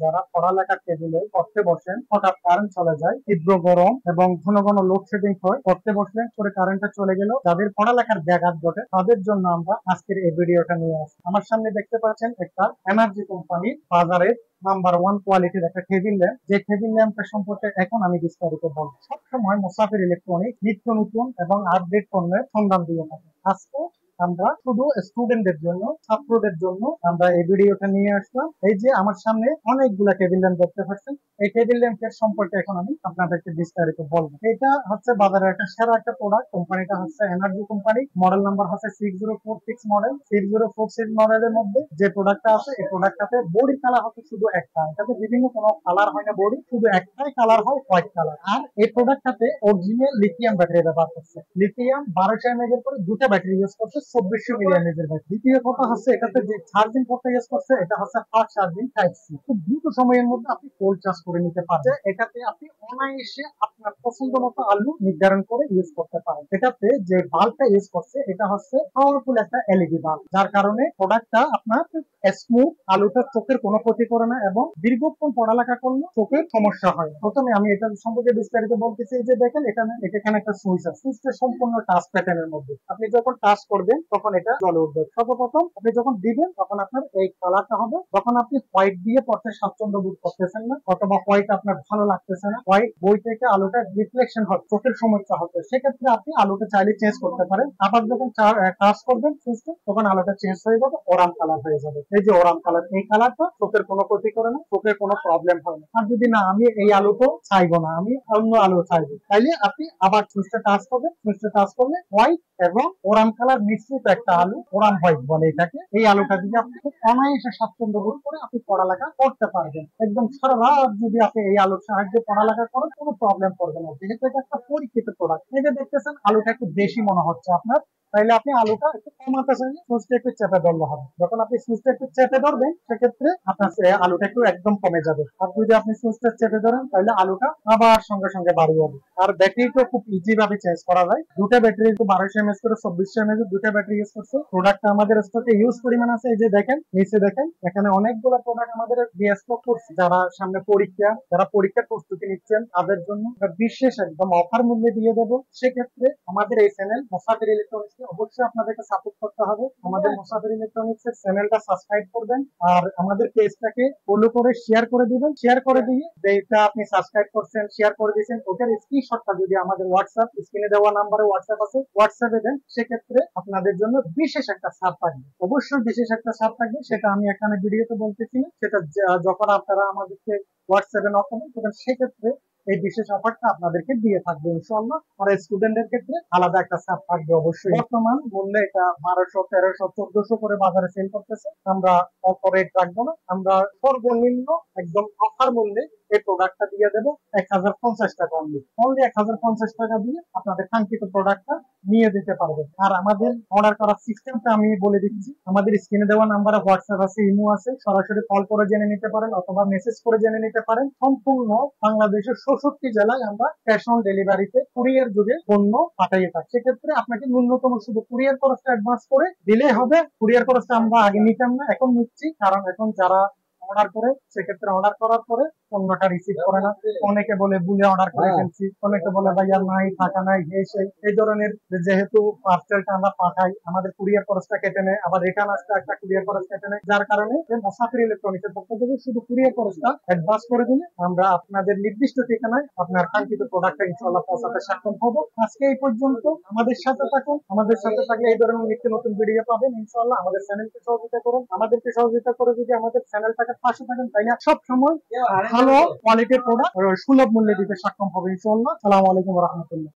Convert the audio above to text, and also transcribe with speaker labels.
Speaker 1: যারা পড়ালেখার টেবিলে পড়তে বসেন, হঠাৎ কারেন্ট চলে যায়, তীব্র গরম এবং ঘন ঘন লোডশেডিং হয়, পড়তে বসলেন পরে কারেন্টটা চলে গেল, যাদের পড়ালেখার ব্যাঘাত ঘটে তাদের জন্য আমরা আজকের এই ভিডিওটা নিয়ে আসি। আমার সামনে দেখতে পাচ্ছেন একটা এনার্জি কোম্পানি বাজারের নাম্বার 1 কোয়ালিটির একটা টেবিল ল্যাম্প, যে টেবিল ল্যাম্পের সম্পর্কে এখন আমি বিস্তারিত বলবো। সবসময় মুসাফির ইলেকট্রনিক নিত্য নতুন এবং আপডেট পণ্যের সন্ধান দিয়ে থাকে। আজকে আমরা শুধু স্টুডেন্টদের জন্য, ছাত্রদের জন্য আমরা এই ভিডিওটা নিয়ে আসলাম। এই যে আমার সামনে অনেকগুলা টেবিল ল্যাম্প দেখতে পাচ্ছেন, এই টেবিল ল্যাম্পের সম্পর্কে এখন আমি আপনাদেরকে বিস্তারিত বলবো। এটা হচ্ছে বাজারের একটা সেরা একটা প্রোডাক্ট। কোম্পানিটা হচ্ছে এনার্জি কোম্পানি। মডেল নাম্বার হচ্ছে 6046 মডেল। 6046 মডেলের মধ্যে যে প্রোডাক্টটা আছে, এই প্রোডাক্টটাতে বডি কালার হচ্ছে শুধু একটা, এটাতে বিভিন্ন কোনো কালার হয় না, বডি শুধু একটাই কালার হয়, হোয়াইট কালার। আর এই প্রোডাক্টটাতে অরিজিনাল লিথিয়াম ব্যাটারি ব্যবহার করছে। লিথিয়াম 1200 mAh এর করে দুটো ব্যাটারি ইউজ করছে, 2400 mAh এর ব্যাটারি। দ্বিতীয় কথা হচ্ছে এটাতে যে চার্জিং পোর্টটা ইউজ করছে, এটা হচ্ছে ফাস্ট চার্জিং টাইপ সি। খুব দ্রুত সময়ের মধ্যে আপনি ফুল চার্জ করে নিতে পারবেন। এটাতে আপনি অনায়াসে আপনার পছন্দ মতো আলু নির্ধারণ করে ইউজ করতে পারেন। এটাতে যে বাল্বটা ইউজ করছে, এটা হচ্ছে পাওয়ারফুল একটা এলইডি বাল্ব, যার কারণে প্রোডাক্টটা আপনার স্মুথ, আলুটা চোখের কোনো ক্ষতি করে না এবং দীর্ঘক্ষণ পড়ালেখা করলে চোখের সমস্যা হয় না। প্রথমে আমি এটা সম্পর্কে বিস্তারিত বলতেছি। যে দেখেন এখানে একটা সুইচ আছে, সুইচটা সম্পূর্ণ টাচ প্যাটার্নের মধ্যে। আপনি যখন টাচ করবেন তখন এটা জ্বলে উঠবে। সর্বপ্রথম আপনি যখন দিবেন তখন আপনার এই কালারটা হবে। যখন আপনি হোয়াইট দিয়ে পড়তে স্বাচ্ছন্দ্য বোধ করতেছেন না, অথবা হোয়াইট আপনার ভালো লাগতেছে না, হোয়াইট বই থেকে আলোটা রিফ্লেকশন হচ্ছে, চোখের সমস্যা হচ্ছে, সেক্ষেত্রে আপনি আলোটা চাইলে চেঞ্জ করতে পারেন। আবার যখন টাচ করবেন সুইচটা, তখন আলোটা চেঞ্জ হয়ে যাবে, অরাম কালার হয়ে যাবে। এই যে অরাম কালার, এই কালারটা চোখের কোনো ক্ষতি করে না, চোখের কোনো প্রবলেম হয় না। আর যদি না আমি এই আলোটা চাইবো না, আমি অন্য আলো চাইবো, তাইলে আপনি আবার সুইচটা টাচ করবেন। সুইচটা টাচ করলে হোয়াইট এবং ওরাম কালার মিশ্রিত একটা আলু, ওরাম হোয়াইট বলে এটাকে, এই আলুটা দিয়ে আপনি খুব অনায়াসে স্বাচ্ছন্দ্য বোধ করে আপনি পড়ালেখা করতে পারবেন। একদম সারা রাত যদি আপনি এই আলুর সাহায্যে পড়ালেখা করেন, কোনো প্রবলেম পড়বে না, যেহেতু এটা একটা পরীক্ষিত প্রোডাক্ট। এই যে দেখতেছেন আলুটা একটু বেশি মনে হচ্ছে আপনার, তাইলে আপনি আলুটা একটু কমাতে চাইলে সুইচটা একটু চেপে ধরলে হবে। যখন আপনি সুইচটা একটু চেপে ধরবেন, সেক্ষেত্রে আপনার আলুটা একটু একদম কমে যাবে। আর যদি আপনি সুইচটা চেপে ধরেন, তাহলে আলুটা আবার সঙ্গে সঙ্গে বাড়িয়ে যাবে। আর ব্যাটারি তো খুব ইজি ভাবে চেঞ্জ করা যায়। দুটা ব্যাটারি 1200 mAh করে 2400 mAh দুটা ব্যাটারি ইউজ করছে। প্রোডাক্টটা আমাদের স্টকে ইউজ পরিমাণ আছে। এই যে দেখেন নিচে দেখেন, এখানে অনেকগুলো প্রোডাক্ট আমাদের দিয়ে স্টক করছে। যারা সামনে পরীক্ষা, যারা পরীক্ষার প্রস্তুতি নিচ্ছেন, তাদের জন্য বিশেষ একদম অফার মূল্যে দিয়ে দেবো। সেক্ষেত্রে আমাদের এই চ্যানেল মুসাফির ইলেকট্রনিক্স অবশ্যই আপনাদেরকে সাপোর্ট করতে হবে। আমাদের মুসাফির ইলেকট্রনিক্স এর চ্যানেলটা সাবস্ক্রাইব করবেন, আর আমাদের পেজটাকে ফলো করে শেয়ার করে দিবেন। শেয়ার করে দিয়ে যেটা আপনি সাবস্ক্রাইব করছেন, শেয়ার করে দিয়েছেন, ওটার স্ক্রিনশটটা যদি আমাদের হোয়াটসঅ্যাপ স্ক্রিনে দেওয়া নাম্বারে হোয়াটসঅ্যাপ আছে, হোয়াটসঅ্যাপে দেন, সেক্ষেত্রে আপনাদের জন্য বিশেষ একটা ছাড় থাকবে। অবশ্যই বিশেষ একটা ছাড় থাকবে, সেটা আমি এখানে ভিডিওতে বলতেছি না, সেটা যখন আপনারা আমাদেরকে হোয়াটসঅ্যাপে নক করবেন, তখন সেক্ষেত্রে এই বিশেষ অফারটা আপনাদেরকে দিয়ে থাকবে ইনশাআল্লাহ। আর স্টুডেন্টদের ক্ষেত্রে আলাদা একটা ছাড় থাকবে অবশ্যই। বর্তমান মূল্যে এটা 1200, 1300, 1400 করে বাজারে সেল করতেছে। আমরা অত রেট রাখবো না, আমরা সর্বনিম্ন একদম অফার মূল্যে এই প্রোডাক্টটা দিয়ে দেবো 1050 টাকা। অনলি 1050 টাকা দিয়ে আপনাদের কাঙ্ক্ষিত প্রোডাক্টটা নিয়ে যেতে পারবেন। আর আমাদের অর্ডার করার সিস্টেমটা আমি বলে দিচ্ছি। আমাদের স্ক্রিনে দেওয়া নাম্বারে হোয়াটসঅ্যাপ আছে, ইমো আছে, সরাসরি কল করে জেনে নিতে পারেন অথবা মেসেজ করে জেনে নিতে পারেন। সম্পূর্ণ বাংলাদেশের 64 জেলায় আমরা ক্যাশ অন ডেলিভারিতে কুরিয়ার যুগে পণ্য পাঠিয়ে থাকি। সেক্ষেত্রে আপনাকে ন্যূনতম শুধু কুরিয়ার খরচটা অ্যাডভান্স করে দিলে হবে। কুরিয়ার খরচটা আমরা আগে নিতাম না, এখন নিচ্ছি, কারণ এখন যারা অর্ডার করে, সেক্ষেত্রে অর্ডার করার পরে পণ্যটা রিসিভ করে না। অনেকে বলে ভুলে অর্ডার করে ফেলছি, অনেকে বলে ভাইয়া নাই, টাকা নাই, এই ধরনের। যেহেতু পার্সেলটা আমরা পাঠাই, আমাদের কুরিয়ার খরচটা কেটে নেয়, আবার রিটার্ন আসতে একটা কুরিয়ার খরচ কেটে নেয়, যার কারণে মুসাফির ইলেকট্রনিক্স এর পক্ষ থেকে শুধু কুরিয়ার খরচটা অ্যাডভান্স করে দিলে আমরা আপনাদের নির্দিষ্ট ঠিকানায় আপনার কাঙ্ক্ষিত প্রোডাক্টটা ইনশাআল্লাহ পৌঁছাতে সক্ষম হব। আজকে এই পর্যন্ত। আমাদের সাথে থাকুন, আমাদের সাথে থাকলে এই ধরনের নিত্য নতুন ভিডিও পাবেন ইনশাআল্লাহ। আমাদের চ্যানেলকে সহযোগিতা করুন, আমাদেরকে সহযোগিতা করে যদি আমাদের চ্যানেলটাকে পাশে থাকেন, তাইলে সব সময় ভালো কোয়ালিটির প্রোডাক্ট সুলভ মূল্যে দিতে সক্ষম হবে ইনশাআল্লাহ। আসসালামু আলাইকুম ওয়া রাহমাতুল্লাহ।